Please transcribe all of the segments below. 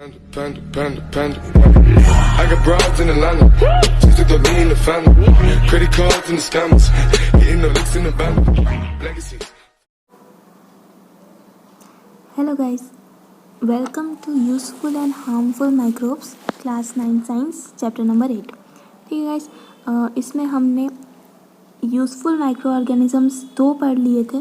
I got broads in Atlanta, just to throw me in the family. Credit cards and the scammers, hitting the licks in the band. Legacies. Hello guys, welcome to Useful and Harmful Microbes class 9 science chapter number 8। ठीक है guys, इसमें हमने useful micro organisms 2 पढ़ लिए थे।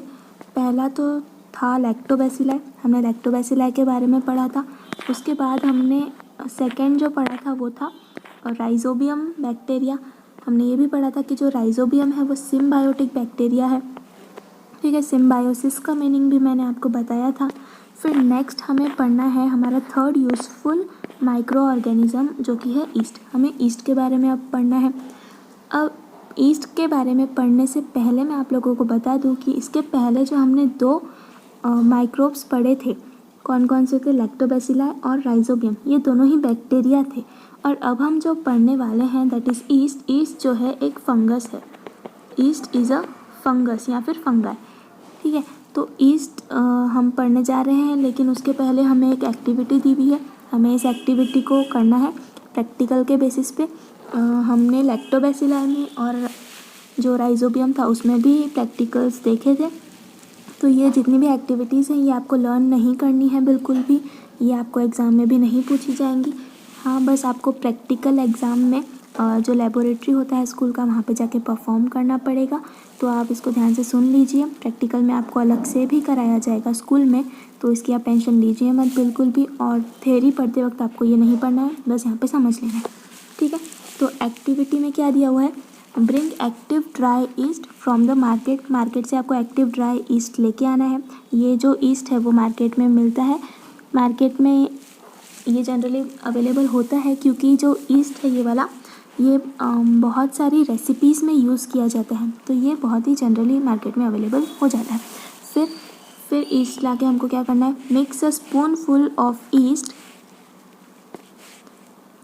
पहला तो था लैक्टोबैसिलाई, हमने लैक्टोबैसिलाई के बारे में पढ़ा था। उसके बाद हमने सेकंड जो पढ़ा था वो था राइजोबियम बैक्टीरिया। हमने ये भी पढ़ा था कि जो राइजोबियम है वो सिम्बायोटिक बैक्टीरिया है। ठीक है, सिम्बायोसिस का मीनिंग भी मैंने आपको बताया था। फिर नेक्स्ट हमें पढ़ना है हमारा थर्ड यूज़फुल माइक्रो ऑर्गेनिज़म जो कि है ईस्ट। हमें ईस्ट के बारे में अब पढ़ना है। अब ईस्ट के बारे में पढ़ने से पहले मैं आप लोगों को बता दूं कि इसके पहले जो हमने 2 माइक्रोब्स पढ़े थे, कौन कौन से थे, लैक्टोबैसिलाई और राइजोबियम, ये दोनों ही बैक्टीरिया थे। और अब हम जो पढ़ने वाले हैं दैट इज़ ईस्ट। ईस्ट जो है एक फंगस है। ईस्ट इज़ अ फंगस या फिर फंगाई। ठीक है, तो ईस्ट हम पढ़ने जा रहे हैं, लेकिन उसके पहले हमें एक एक्टिविटी दी हुई है। हमें इस एक्टिविटी को करना है प्रैक्टिकल के बेसिस पे। हमने लैक्टोबैसिलाई में और जो राइजोबियम था उसमें भी प्रैक्टिकल्स देखे थे। तो ये जितनी भी एक्टिविटीज़ हैं ये आपको लर्न नहीं करनी है बिल्कुल भी, ये आपको एग्ज़ाम में भी नहीं पूछी जाएंगी। हाँ, बस आपको प्रैक्टिकल एग्ज़ाम में जो लेबोरेटरी होता है स्कूल का वहाँ पे जाके परफॉर्म करना पड़ेगा। तो आप इसको ध्यान से सुन लीजिए। प्रैक्टिकल में आपको अलग से भी कराया जाएगा स्कूल में, तो इसकी आप टेंशन लीजिए मत बिल्कुल भी। और थ्योरी पढ़ते वक्त आपको ये नहीं पढ़ना है, बस यहाँ पे समझ लेना है। ठीक है, तो एक्टिविटी में क्या दिया हुआ है, bring active dry east from the market. Market से आपको एक्टिव ड्राई ईस्ट लेके आना है। ये जो ईस्ट है वो मार्केट में मिलता है। मार्केट में ये जनरली अवेलेबल होता है क्योंकि जो ईस्ट है ये वाला, ये बहुत सारी रेसिपीज़ में यूज़ किया जाता है, तो ये बहुत ही जनरली मार्केट में अवेलेबल हो जाता है। फिर ईस्ट लाके हमको क्या करना है, mix a spoonful of yeast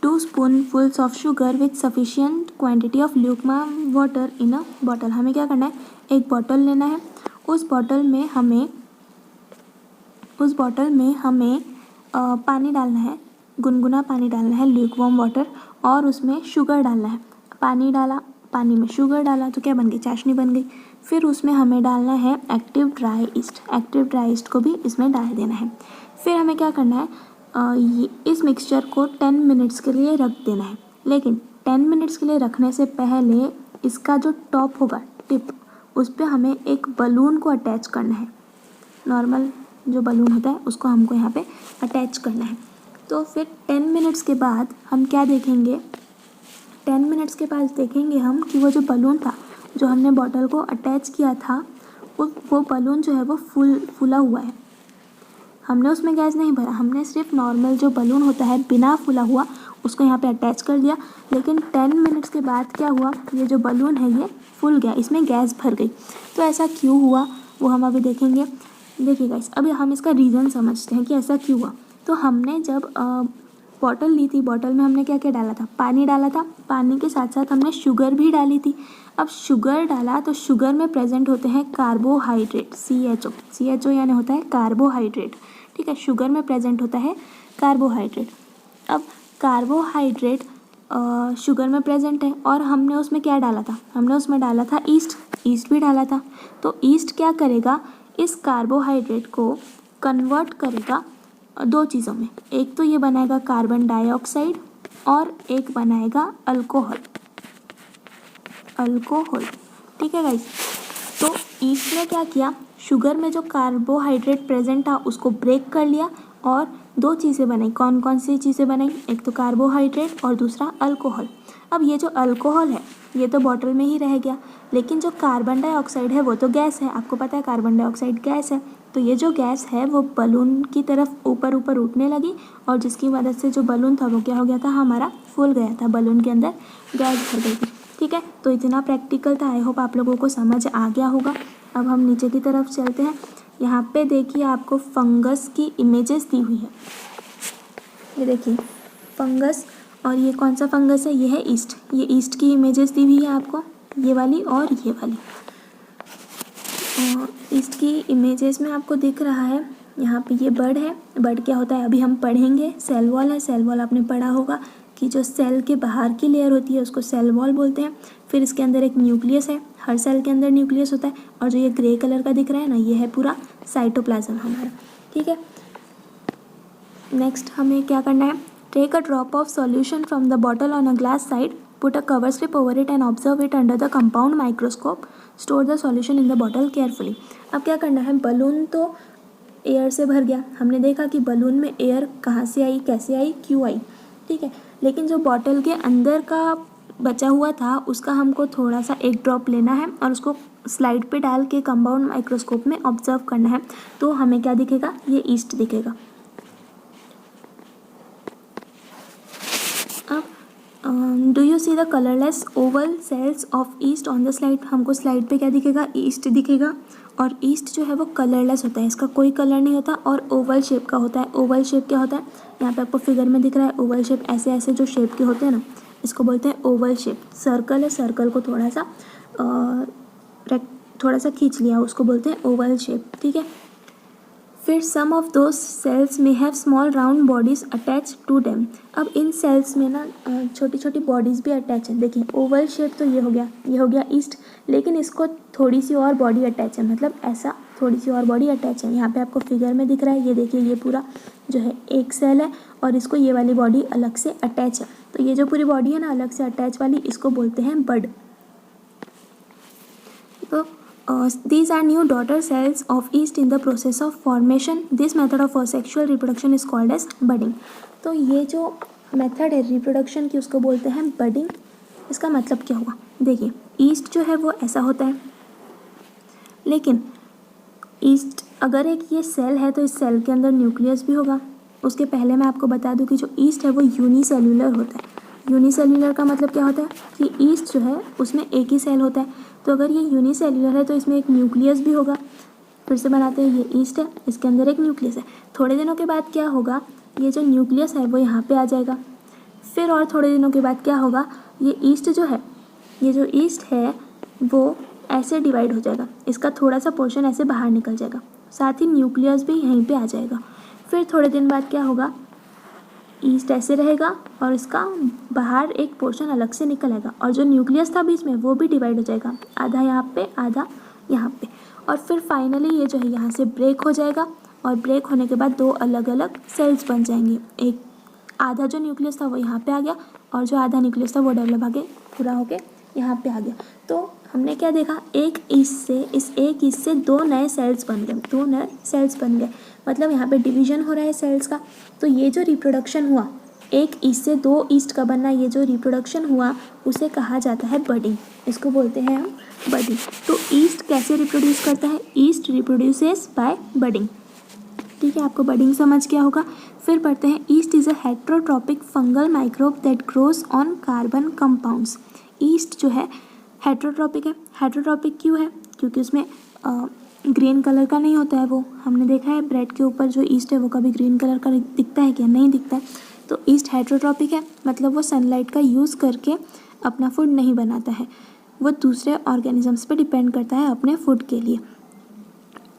2 spoonfuls of sugar with sufficient quantity of lukewarm water in a bottle. हमें क्या करना है, एक बॉटल लेना है। उस बॉटल में हमें पानी डालना है, गुनगुना पानी डालना है, ल्यूकवार्म वाटर, और उसमें शुगर डालना है। पानी डाला, पानी में शुगर डाला तो क्या बन गई, चाशनी बन गई। फिर उसमें हमें डालना है active dry east. Active dry east को भी इसमें डाल देना है। फिर हमें क्या करना है, इस मिक्सचर को 10 मिनट्स के लिए रख देना है। लेकिन 10 मिनट्स के लिए रखने से पहले इसका जो टॉप होगा, टिप, उस पर हमें एक बलून को अटैच करना है। नॉर्मल जो बलून होता है उसको हमको यहाँ पे अटैच करना है। तो फिर 10 मिनट्स के बाद हम क्या देखेंगे, 10 मिनट्स के बाद देखेंगे हम कि वो जो बलून था, जो हमने बॉटल को अटैच किया था, वो बलून जो है वो फूला हुआ है। हमने उसमें गैस नहीं भरा, हमने सिर्फ नॉर्मल जो बलून होता है बिना फूला हुआ उसको यहाँ पे अटैच कर दिया। लेकिन 10 मिनट्स के बाद क्या हुआ, ये जो बलून है ये फूल गया, इसमें गैस भर गई। तो ऐसा क्यों हुआ वो हम अभी देखेंगे। देखिए गाइस, अभी हम इसका रीज़न समझते हैं कि ऐसा क्यों हुआ। तो हमने जब बॉटल ली थी, बॉटल में हमने क्या क्या डाला था, पानी डाला था। पानी के साथ साथ हमने शुगर भी डाली थी। अब शुगर डाला तो शुगर में प्रेजेंट होते हैं कार्बोहाइड्रेट, CHO यानी होता है कार्बोहाइड्रेट। ठीक है, शुगर में प्रेजेंट होता है कार्बोहाइड्रेट। अब कार्बोहाइड्रेट शुगर में प्रेजेंट है, और हमने उसमें क्या डाला था, हमने उसमें डाला था ईस्ट भी डाला था। तो ईस्ट क्या करेगा, इस कार्बोहाइड्रेट को कन्वर्ट करेगा 2 चीज़ों में। एक तो ये बनाएगा कार्बन डाइऑक्साइड और एक बनाएगा अल्कोहल। ठीक है गाइस, तो ईस्ट ने क्या किया, शुगर में जो कार्बोहाइड्रेट प्रेजेंट था उसको ब्रेक कर लिया और 2 चीज़ें बनाई। कौन कौन सी चीज़ें बनाई, एक तो कार्बोहाइड्रेट और दूसरा अल्कोहल। अब ये जो अल्कोहल है ये तो बॉटल में ही रह गया, लेकिन जो कार्बन डाइऑक्साइड है वो तो गैस है। आपको पता है कार्बन डाइऑक्साइड गैस है। तो ये जो गैस है वो बलून की तरफ ऊपर उठने लगी, और जिसकी मदद से जो बलून था वो क्या हो गया था, हमारा फूल गया था, बलून के अंदर गैस भर गई थी। ठीक है, तो इतना प्रैक्टिकल था, आई होप आप लोगों को समझ आ गया होगा। अब हम नीचे की तरफ चलते हैं। यहाँ पे देखिए आपको फंगस की इमेजेस दी हुई है। ये देखिए फंगस, और ये कौन सा फंगस है, ये है ईस्ट। ये ईस्ट की इमेजेस दी हुई है आपको, ये वाली और ये वाली। ईस्ट की इमेजेस में आपको दिख रहा है यहाँ पे ये बर्ड है। बर्ड क्या होता है अभी हम पढ़ेंगे। सेल वॉल है, सेल वॉल आपने पढ़ा होगा कि जो सेल के बाहर की लेयर होती है उसको सेल वॉल बोलते हैं। फिर इसके अंदर एक न्यूक्लियस है, हर सेल के अंदर न्यूक्लियस होता है। और जो ये ग्रे कलर का दिख रहा है ना, ये है पूरा साइटोप्लाज्म हमारा, ठीक है। नेक्स्ट हमें क्या करना है, take a drop of solution from the bottle on a glass side, put a cover slip over it and observe it under the compound microscope, store the solution in the bottle carefully. अब क्या करना है, balloon तो air से भर गया, हमने देखा कि बलून में एयर कहाँ से आई, कैसे आई, क्यों आई, ठीक है। लेकिन जो बॉटल के अंदर का बचा हुआ था उसका हमको थोड़ा सा एक ड्रॉप लेना है और उसको स्लाइड पे डाल के कंपाउंड माइक्रोस्कोप में ऑब्जर्व करना है। तो हमें क्या दिखेगा, ये ईस्ट दिखेगा। अब do you see the colourless oval cells of yeast on the slide. हमको स्लाइड पे क्या दिखेगा, ईस्ट दिखेगा। और ईस्ट जो है वो कलरलेस होता है, इसका कोई कलर नहीं होता और ओवल शेप का होता है। ओवल शेप क्या होता है, यहाँ पे आपको फिगर में दिख रहा है ओवल शेप, ऐसे ऐसे जो शेप के होते हैं ना, इसको बोलते हैं ओवल शेप। सर्कल है, सर्कल को थोड़ा सा खींच लिया, उसको बोलते हैं ओवल शेप, ठीक है। फिर सम ऑफ दोज सेल्स में have small round bodies attach to them. अब इन सेल्स में ना छोटी छोटी बॉडीज़ भी अटैच है। देखिए ओवल शेप तो ये हो गया ईस्ट, लेकिन इसको थोड़ी सी और बॉडी अटैच है, मतलब ऐसा थोड़ी सी और बॉडी अटैच है। यहाँ पे आपको फिगर में दिख रहा है, ये देखिए ये पूरा जो है एक सेल है और इसको ये वाली बॉडी अलग से अटैच है। तो ये जो पूरी बॉडी है ना अलग से अटैच वाली, इसको बोलते हैं बड। तो these are new daughter cells of yeast in the process of formation. This method of sexual reproduction is called as budding. तो ये जो मेथड है रिप्रोडक्शन की उसको बोलते हैं बडिंग। इसका मतलब क्या हुआ, देखिए ईस्ट जो है वो ऐसा होता है, लेकिन ईस्ट अगर एक ये सेल है तो इस सेल के अंदर न्यूक्लियस भी होगा। उसके पहले मैं आपको बता दूं कि जो ईस्ट है वो यूनिसेल्यूलर होता है। यूनिसेल्यूलर का मतलब क्या होता है कि ईस्ट जो है उसमें एक ही सेल होता है। तो अगर ये यूनिसेल्यूलर है तो इसमें एक न्यूक्लियस भी होगा। फिर से बनाते हैं, ये ईस्ट है, इसके अंदर एक न्यूक्लियस है। थोड़े दिनों के बाद क्या होगा, ये जो न्यूक्लियस है वो यहाँ पे आ जाएगा। फिर और थोड़े दिनों के बाद क्या होगा, ये ईस्ट जो है, ये जो ईस्ट है वो ऐसे डिवाइड हो जाएगा, इसका थोड़ा सा पोर्शन ऐसे बाहर निकल जाएगा, साथ ही न्यूक्लियस भी यहीं पे आ जाएगा। फिर थोड़े दिन बाद क्या होगा, ईस्ट ऐसे रहेगा और इसका बाहर एक पोर्शन अलग से निकल आएगा और जो न्यूक्लियस था बीच में वो भी डिवाइड हो जाएगा, आधा यहाँ पे आधा यहाँ पे। और फिर फाइनली ये जो है यहाँ से ब्रेक हो जाएगा और ब्रेक होने के बाद दो अलग अलग सेल्स बन जाएंगे। एक आधा जो न्यूक्लियस था वो यहाँ पे आ गया और जो आधा न्यूक्लियस था वो डेवलप आगे पूरा होके यहाँ पे आ गया। तो हमने क्या देखा, एक ईस्ट से दो नए सेल्स बन गए, मतलब यहाँ पे डिवीजन हो रहा है सेल्स का। तो ये जो रिप्रोडक्शन हुआ, एक ईस्ट से दो ईस्ट का बनना, ये जो रिप्रोडक्शन हुआ उसे कहा जाता है बडिंग। इसको बोलते हैं हम बडिंग। तो ईस्ट कैसे रिप्रोड्यूस करता है, ईस्ट रिप्रोड्यूसेस बाय बडिंग, ठीक है। आपको बडिंग समझ गया होगा। फिर पढ़ते हैं, yeast is a heterotrophic fungal microbe that grows on carbon compounds. East जो है हेट्रोट्रॉपिक है। हेट्रोट्रॉपिक क्यों है, क्योंकि उसमें ग्रीन कलर का नहीं होता है। वो हमने देखा है ब्रेड के ऊपर जो ईस्ट है वो कभी ग्रीन कलर का दिखता है क्या, नहीं दिखता है। तो ईस्ट हेट्रोट्रॉपिक है, मतलब वो सनलाइट का यूज़ करके अपना फूड नहीं बनाता है, वो दूसरे ऑर्गेनिजम्स पे डिपेंड करता है अपने फूड के लिए।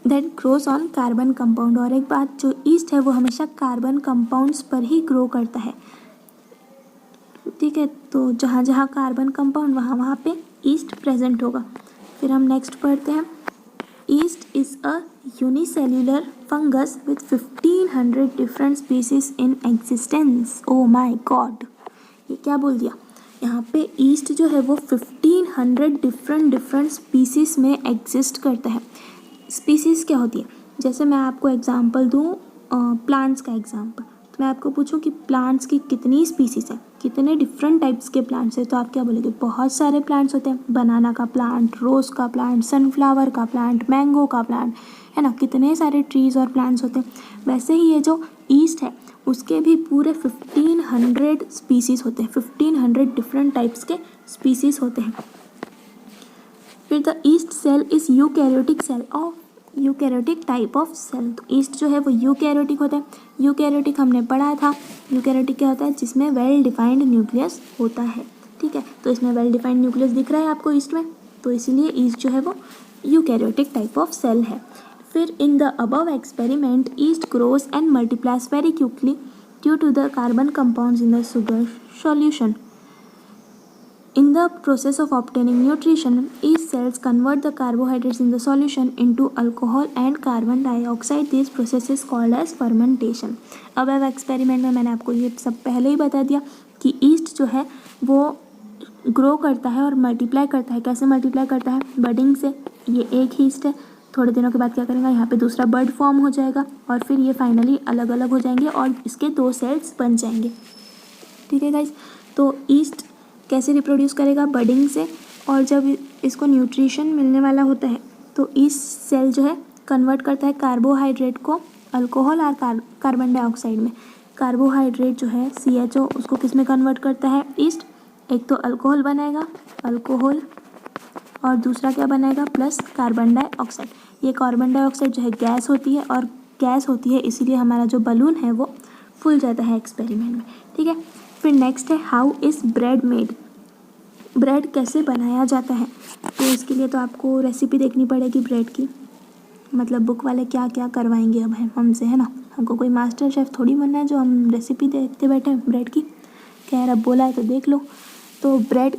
That grows on carbon compound. और एक बात, जो ईस्ट है वो हमेशा कार्बन कंपाउंड्स पर ही ग्रो करता है, ठीक है। तो जहाँ जहाँ कार्बन कंपाउंड वहाँ पे ईस्ट प्रेजेंट होगा। फिर हम नेक्स्ट पढ़ते हैं, yeast is a unicellular fungus with 1500 different species in existence. Oh my god, ये क्या बोल दिया, यहाँ पे ईस्ट जो है वो 1500 डिफरेंट स्पीसीज में एग्जिस्ट करता है। स्पीसीज़ क्या होती है, जैसे मैं आपको एग्जांपल दूँ प्लांट्स का एग्जांपल, तो मैं आपको पूछूं कि प्लांट्स की कितनी स्पीसीज़ है, कितने डिफरेंट टाइप्स के प्लांट्स हैं, तो आप क्या बोलेंगे, बहुत सारे प्लांट्स होते हैं। बनाना का प्लांट, रोज़ का प्लांट, सनफ्लावर का प्लांट, मैंगो का प्लांट, है ना, कितने सारे ट्रीज़ और प्लांट्स होते हैं। वैसे ही ये जो ईस्ट है उसके भी पूरे 1500 स्पीसीज़ होते हैं, 1500 डिफरेंट टाइप्स के स्पीसीज़ होते हैं। फिर the yeast cell is eukaryotic cell of eukaryotic type of cell. तो ईस्ट जो है वो यूकैरियोटिक होता है। यूकैरियोटिक हमने पढ़ा था, यूकैरियोटिक क्या होता है, जिसमें वेल डिफाइंड न्यूक्लियस होता है, ठीक है। तो इसमें वेल डिफाइंड न्यूक्लियस दिख रहा है आपको ईस्ट में, तो इसीलिए ईस्ट जो है वो यूकैरियोटिक टाइप ऑफ सेल है। फिर in the above experiment yeast grows and multiplies very quickly due to the carbon compounds in the sugar solution. In the process of obtaining nutrition, yeast cells convert the carbohydrates in the solution into alcohol and carbon dioxide. This process is called as fermentation. अब experiment में मैंने आपको ये सब पहले ही बता दिया कि ईस्ट जो है वो ग्रो करता है और मल्टीप्लाई करता है. कैसे मल्टीप्लाई करता है? बडिंग से. ये एक ईस्ट है, थोड़े दिनों के बाद क्या करेगा, यहाँ पे दूसरा बड फॉर्म हो जाएगा और फिर ये फाइनली अलग अलग हो जाएंगे और इसके 2 सेल्स बन जाएंगे. ठीक है गाइज. तो ईस्ट कैसे रिप्रोड्यूस करेगा? बडिंग से. और जब इसको न्यूट्रिशन मिलने वाला होता है तो ईस्ट सेल जो है कन्वर्ट करता है कार्बोहाइड्रेट को अल्कोहल और कार्बन डाइऑक्साइड में. कार्बोहाइड्रेट जो है CHO उसको किस में कन्वर्ट करता है? ईस्ट. एक तो अल्कोहल बनाएगा, अल्कोहल, और दूसरा क्या बनाएगा? Plus carbon dioxide. ये कार्बन डाइऑक्साइड जो है गैस होती है और गैस होती है इसीलिए हमारा जो बलून है वो फूल जाता है एक्सपेरिमेंट में. ठीक है. फिर नेक्स्ट है how is bread made. Bread कैसे बनाया जाता है? तो इसके लिए तो आपको रेसिपी देखनी पड़ेगी ब्रेड की. मतलब बुक वाले क्या क्या करवाएंगे अब हमसे, है ना. हमको कोई मास्टर शेफ़ थोड़ी बनना है जो हम रेसिपी देखते बैठे ब्रेड की. खैर अब बोला है तो देख लो. तो ब्रेड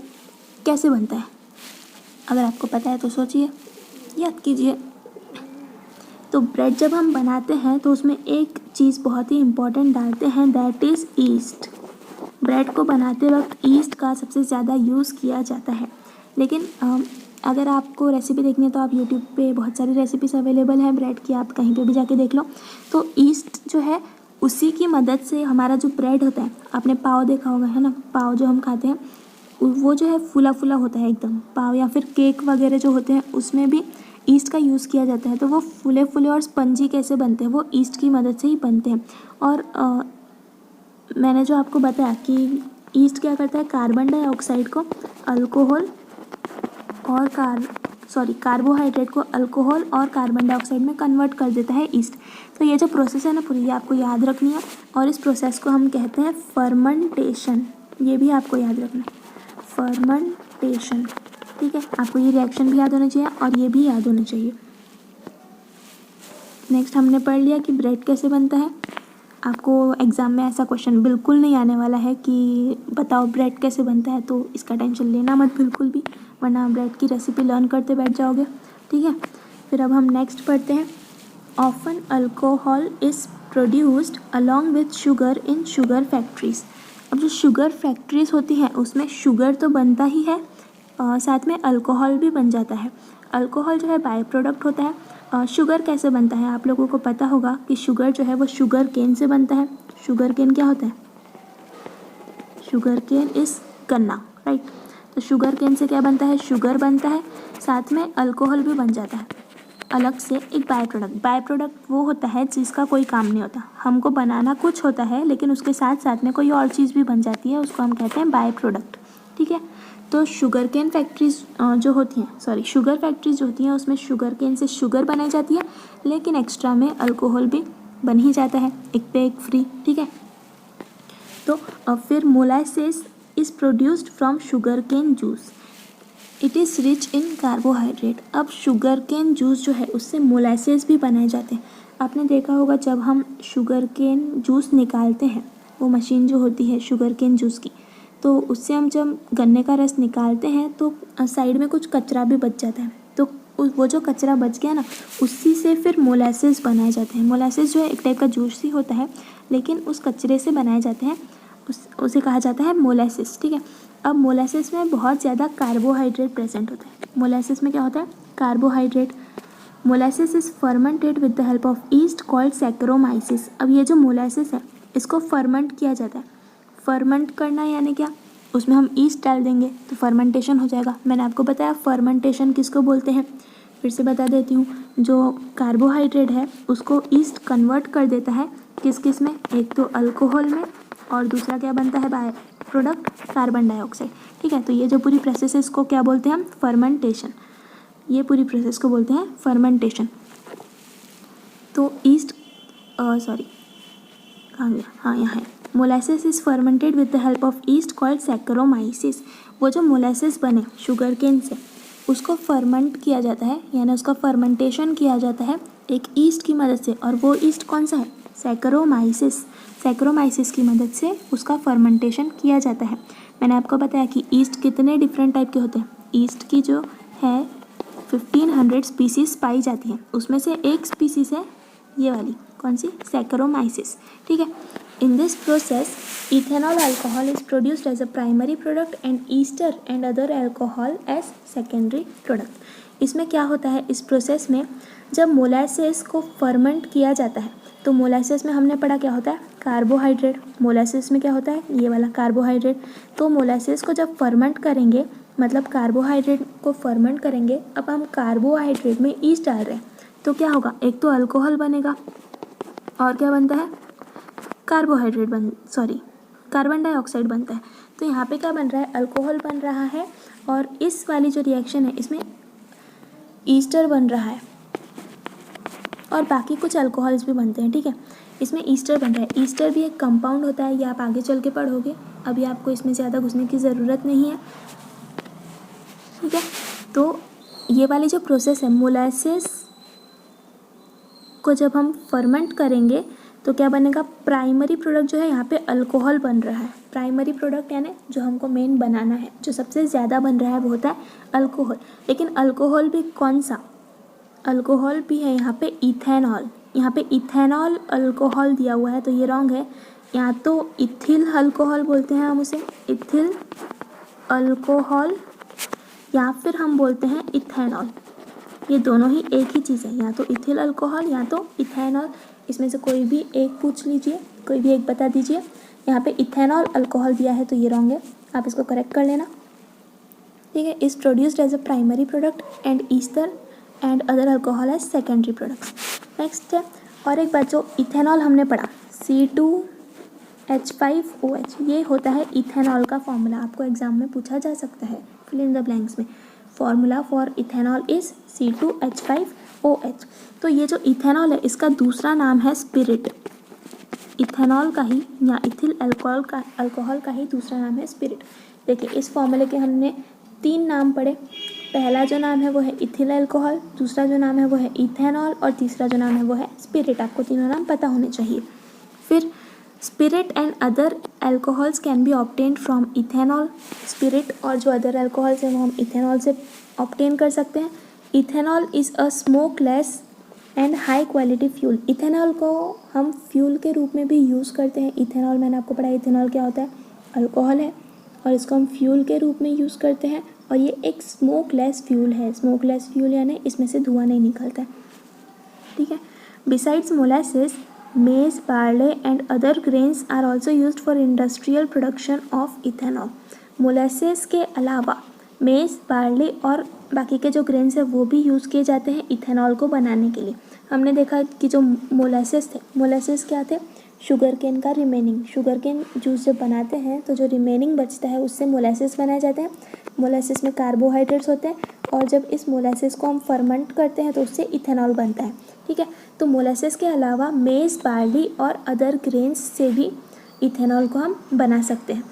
कैसे बनता है अगर आपको पता है तो सोचिए, याद कीजिए. तो ब्रेड जब हम बनाते हैं तो उसमें एक चीज़ बहुत ही इम्पॉर्टेंट डालते हैं, दैट इज़ ईस्ट. ब्रेड को बनाते वक्त ईस्ट का सबसे ज़्यादा यूज़ किया जाता है. लेकिन अगर आपको रेसिपी देखनी है तो आप यूट्यूब पे बहुत सारी रेसिपीज़ अवेलेबल हैं ब्रेड की, आप कहीं पे भी जाके देख लो. तो ईस्ट जो है उसी की मदद से हमारा जो ब्रेड होता है, आपने पाव देखा होगा, है ना. पाव जो हम खाते हैं वो जो है फूला फूला होता है एकदम. पाव या फिर केक वगैरह जो होते हैं उसमें भी ईस्ट का यूज़ किया जाता है. तो वो फूले फूले और स्पंजी कैसे बनते हैं? वो ईस्ट की मदद से ही बनते हैं. और मैंने जो आपको बताया कि ईस्ट क्या करता है, कार्बन डाइऑक्साइड को अल्कोहल और कार्बोहाइड्रेट को अल्कोहल और कार्बन डाइऑक्साइड में कन्वर्ट कर देता है ईस्ट. तो ये जो प्रोसेस है ना पूरी, ये आपको याद रखनी है. और इस प्रोसेस को हम कहते हैं फर्मेंटेशन. ये भी आपको याद रखना है, फर्मेंटेशन. ठीक है. आपको ये रिएक्शन भी याद होना चाहिए और ये भी याद होना चाहिए. नेक्स्ट हमने पढ़ लिया कि ब्रेड कैसे बनता है. आपको एग्ज़ाम में ऐसा क्वेश्चन बिल्कुल नहीं आने वाला है कि बताओ ब्रेड कैसे बनता है, तो इसका टेंशन लेना मत बिल्कुल भी, वरना ब्रेड की रेसिपी लर्न करते बैठ जाओगे. ठीक है. फिर अब हम नेक्स्ट पढ़ते हैं. Often alcohol is produced along with sugar in sugar factories. अब जो शुगर फैक्ट्रीज़ होती हैं उसमें शुगर तो बनता ही है, साथ में अल्कोहल भी बन जाता है. अल्कोहल जो है बाय प्रोडक्ट होता है. शुगर कैसे बनता है? आप लोगों को पता होगा कि शुगर जो है वो शुगर केन से बनता है. शुगर केन क्या होता है? शुगर केन इज़ गन्ना, राइट. तो शुगर केन से क्या बनता है? शुगर बनता है, साथ में अल्कोहल भी बन जाता है अलग से. एक बाय प्रोडक्ट वो होता है जिसका कोई काम नहीं होता. हमको बनाना कुछ होता है लेकिन उसके साथ साथ में कोई और चीज़ भी बन जाती है, उसको हम कहते हैं बाय प्रोडक्ट. ठीक है. तो शुगर केन फैक्ट्रीज जो होती हैं, शुगर फैक्ट्रीज जो होती हैं उसमें शुगर केन से शुगर बनाई जाती है, लेकिन एक्स्ट्रा में अल्कोहल भी बन ही जाता है, एक पे एक फ्री. ठीक है. तो फिर molasses is produced from sugar cane juice. It is rich in carbohydrate. अब शुगर केन जूस जो है उससे मोलासेस भी बनाए जाते हैं. आपने देखा होगा जब हम शुगर केन जूस निकालते हैं, वो मशीन जो होती है शुगर केन जूस की, तो उससे हम जब गन्ने का रस निकालते हैं तो साइड में कुछ कचरा भी बच जाता है. तो वो जो कचरा बच गया ना, उसी से फिर मोलासेस बनाए जाते हैं. मोलासेस जो है एक टाइप का जूस ही होता है, लेकिन उस कचरे से बनाए जाते हैं, उसे कहा जाता है मोलासेस. ठीक है. अब मोलासेस में बहुत ज़्यादा कार्बोहाइड्रेट प्रेजेंट होता है. मोलासेस में क्या होता है? Carbohydrate. Molasses is fermented with the help of east called saccharomyces. अब ये जो मोलासेस है इसको फर्मेंट किया जाता है. फर्मेंट करना यानी क्या? उसमें हम ईस्ट डाल देंगे तो फर्मेंटेशन हो जाएगा. मैंने आपको बताया फर्मेंटेशन किसको बोलते हैं, फिर से बता देती हूँ. जो कार्बोहाइड्रेट है उसको ईस्ट कन्वर्ट कर देता है किस किस में? एक तो अल्कोहल में, और दूसरा क्या बनता है? By product carbon dioxide. ठीक है. तो ये जो पूरी प्रोसेस है इसको क्या बोलते हैं हम? फर्मेंटेशन. ये पूरी प्रोसेस को बोलते हैं फर्मेंटेशन. तो ईस्ट कहाँ गया? हाँ, यहाँ है. Molasses is fermented with the help of east called saccharomyces. वो जो मोलासेस बने शुगर केन से उसको फर्मेंट किया जाता है, यानी उसका फर्मेंटेशन किया जाता है एक ईस्ट की मदद से, और वो ईस्ट कौन सा है? सैकरोमाइसिस। सैकरोमाइसिस की मदद से उसका फर्मेंटेशन किया जाता है। मैंने आपको बताया कि ईस्ट कितने डिफरेंट टाइप के होते हैं। ईस्ट की जो है 1500 स्पीसीज पाई जाती हैं, उसमें से एक स्पीसीज है ये वाली, कौन सी? सैकरोमाइसिस। ठीक है। In this process ethanol alcohol is produced as a primary product and ester and other alcohol as secondary product. इसमें क्या होता है, इस प्रोसेस में जब मोलासेस को फर्मेंट किया जाता है, तो मोलासेस में हमने पढ़ा क्या होता है? कार्बोहाइड्रेट। मोलासेस में क्या होता है? ये वाला कार्बोहाइड्रेट। तो मोलासेस को जब फर्मेंट करेंगे, मतलब कार्बोहाइड्रेट को फर्मेंट करेंगे, अब हम कार्बोहाइड्रेट में ईस्ट डाल रहे हैं, तो क्या होगा? एक तो अल्कोहल बनेगा, और क्या बनता है? कार्बन डाइऑक्साइड बनता है। तो यहाँ पे क्या बन रहा है? अल्कोहल बन रहा है, और इस वाली जो रिएक्शन है इसमें ईस्टर बन रहा है, और बाकी कुछ अल्कोहल्स भी बनते हैं। ठीक है, इसमें ईस्टर बन रहा है। ईस्टर भी एक कंपाउंड होता है, ये आप आगे चल के पढ़ोगे, अभी आपको इसमें ज़्यादा घुसने की ज़रूरत नहीं है। ठीक है, तो ये वाली जो प्रोसेस है, मोलासेस को जब हम फर्मेंट करेंगे तो क्या बनेगा? प्राइमरी प्रोडक्ट जो है यहाँ पे अल्कोहल बन रहा है। प्राइमरी प्रोडक्ट यानी जो हमको मेन बनाना है, जो सबसे ज़्यादा बन रहा है वो होता है अल्कोहल। लेकिन अल्कोहल भी कौन सा? अल्कोहल भी है यहाँ पे इथेनॉल। यहाँ पे इथेनॉल अल्कोहल दिया हुआ है, तो ये रॉन्ग है। यहाँ तो इथिल अल्कोहल बोलते हैं हम उसे, इथिल अल्कोहल, या फिर हम बोलते हैं इथेनॉल। ये दोनों ही एक ही चीज़ है, या तो इथिल अल्कोहल या तो इथेनॉल। इसमें से कोई भी एक पूछ लीजिए, कोई भी एक बता दीजिए। यहाँ पे इथेनॉल अल्कोहल दिया है, तो ये रॉन्ग है, आप इसको करेक्ट कर लेना। ठीक है, is produced as a primary product and ester and other alcohol as secondary products. Next है, और एक बात जो इथेनॉल हमने पढ़ा, C2H5OH, ये होता है इथेनॉल का फॉर्मूला। आपको एग्जाम में पूछा जा सकता है, फिल इन द ब्लैंक्स में। Formula for ethanol is C2H5OH। तो ये जो इथेनॉल है इसका दूसरा नाम है स्पिरिट। इथेनॉल का ही या इथिल अल्कोहल का ही दूसरा नाम है स्पिरिट। देखिए, इस फॉर्मूले के हमने 3 नाम पढ़े। पहला जो नाम है वो है इथिल अल्कोहल, दूसरा जो नाम है वो है इथेनॉल, और तीसरा जो नाम है वो है स्पिरिट। आपको तीनों नाम पता होने चाहिए। फिर spirit and other alcohols can be obtained from ethanol. Spirit और जो अदर अल्कोहल्स हैं वो हम इथेनॉल से ऑब्टेन कर सकते हैं। Ethanol is a smokeless and high quality fuel. Ethanol को हम फ्यूल के रूप में भी यूज़ करते हैं। इथेनॉल मैंने आपको पढ़ा, इथेनॉल क्या होता है? अल्कोहल है, और इसको हम फ्यूल के रूप में यूज़ करते हैं, और ये एक स्मोकलेस फ्यूल है। स्मोकलेस फ्यूल यानी इसमें से धुआं नहीं निकलता है। ठीक है, besides molasses, maize, barley and other grains are also used for industrial production of ethanol. Molasses के अलावा मेज़, बार्ली और बाकी के जो ग्रेन्स है वो भी यूज़ किए जाते हैं इथेनॉल को बनाने के लिए। हमने देखा कि जो मोलासेस थे, मोलासेस क्या थे? शुगर केन का रिमेनिंग। शुगर केन जूस जब बनाते हैं तो जो रिमेनिंग बचता है उससे मोलासेस बनाए जाते हैं। मोलासेस में कार्बोहाइड्रेट्स होते हैं, और जब इस मोलासेस को हम फर्मेंट करते हैं तो उससे इथेनॉल बनता है। ठीक है, तो मोलासेस के अलावा मेज़, बार्ली और अदर ग्रेन्स से भी इथेनॉल को हम बना सकते हैं।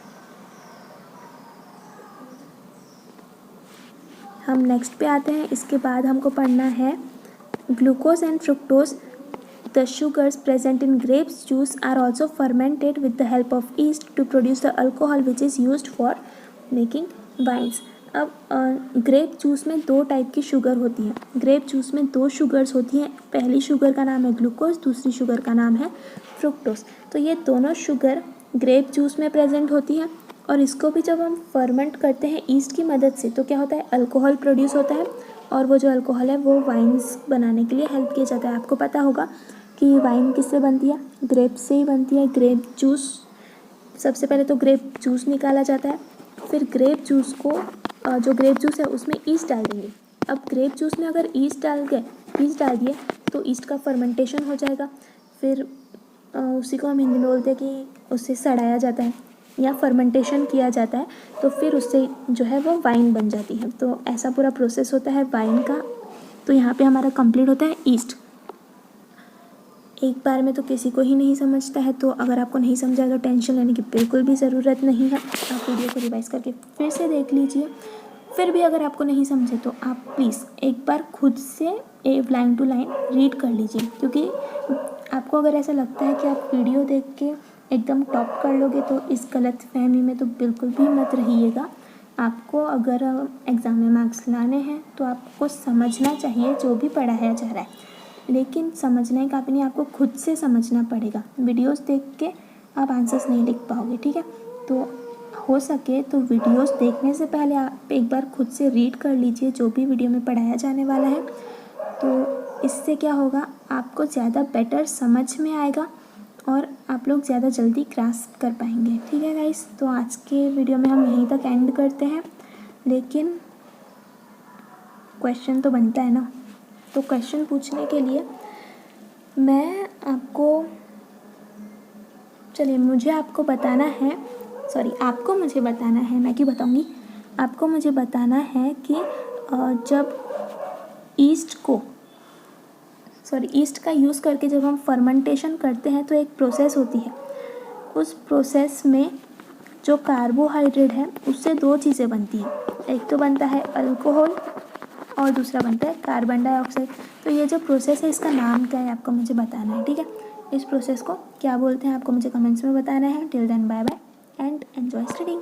हम नेक्स्ट पे आते हैं। इसके बाद हमको पढ़ना है glucose and fructose. The sugars present in grapes juice are also fermented with the help of yeast to produce the alcohol which is used for making wines. अब ग्रेप जूस में 2 टाइप की शुगर होती है। Grep juice में 2 sugars होती हैं। पहली sugar का नाम है ग्लूकोज, दूसरी शुगर का नाम है फ्रुक्टोज। तो ये दोनों शुगर ग्रेप जूस में प्रेजेंट होती हैं, और इसको भी जब हम फर्मेंट करते हैं ईस्ट की मदद से तो क्या होता है? अल्कोहल प्रोड्यूस होता है, और वो जो अल्कोहल है वो वाइन्स बनाने के लिए हेल्प किया जाता है। आपको पता होगा कि वाइन किससे बनती है? ग्रेप से ही बनती है। ग्रेप जूस, सबसे पहले तो ग्रेप जूस निकाला जाता है, फिर ग्रेप जूस को जो ग्रेप जूस है उसमें ईस्ट डाल देंगे। अब ग्रेप जूस में अगर ईस्ट डाल दिए तो ईस्ट का फर्मेंटेशन हो जाएगा। फिर उसी को हम हिंदी में बोलते हैं कि उससे सड़ाया जाता है या फर्मेंटेशन किया जाता है, तो फिर उससे जो है वो वाइन बन जाती है। तो ऐसा पूरा प्रोसेस होता है वाइन का। तो यहाँ पे हमारा कंप्लीट होता है ईस्ट। एक बार में तो किसी को ही नहीं समझता है, तो अगर आपको नहीं समझा तो टेंशन लेने की बिल्कुल भी ज़रूरत नहीं है। आप वीडियो को रिवाइज करके फिर से देख लीजिए, फिर भी अगर आपको नहीं समझे तो आप प्लीज़ एक बार खुद से लाइन टू लाइन रीड कर लीजिए, क्योंकि आपको अगर ऐसा लगता है कि आप वीडियो देख के एकदम टॉप कर लोगे तो इस गलत फहमी में तो बिल्कुल भी मत रहिएगा। आपको अगर एग्ज़ाम में मार्क्स लाने हैं तो आपको समझना चाहिए जो भी पढ़ाया जा रहा है, लेकिन समझने का भी नहीं, आपको खुद से समझना पड़ेगा। वीडियोस देख के आप आंसर्स नहीं लिख पाओगे, ठीक है। तो हो सके तो वीडियोस देखने से पहले आप एक बार खुद से रीड कर लीजिए जो भी वीडियो में पढ़ाया जाने वाला है। तो इससे क्या होगा, आपको ज़्यादा बेटर समझ में आएगा और आप लोग ज़्यादा जल्दी ग्रास्प कर पाएंगे, ठीक है गाइस। तो आज के वीडियो में हम यहीं तक एंड करते हैं, लेकिन क्वेश्चन तो बनता है ना। तो क्वेश्चन पूछने के लिए आपको मुझे बताना है, मैं क्यों बताऊंगी, आपको मुझे बताना है कि जब ईस्ट का यूज़ करके जब हम फर्मेंटेशन करते हैं तो एक प्रोसेस होती है। उस प्रोसेस में जो कार्बोहाइड्रेट है उससे दो चीज़ें बनती हैं, एक तो बनता है अल्कोहल और दूसरा बनता है कार्बन डाइऑक्साइड। तो ये जो प्रोसेस है इसका नाम क्या है आपको मुझे बताना है, ठीक है। इस प्रोसेस को क्या बोलते हैं आपको मुझे कमेंट्स में बताना है। Till then bye bye and enjoy studying.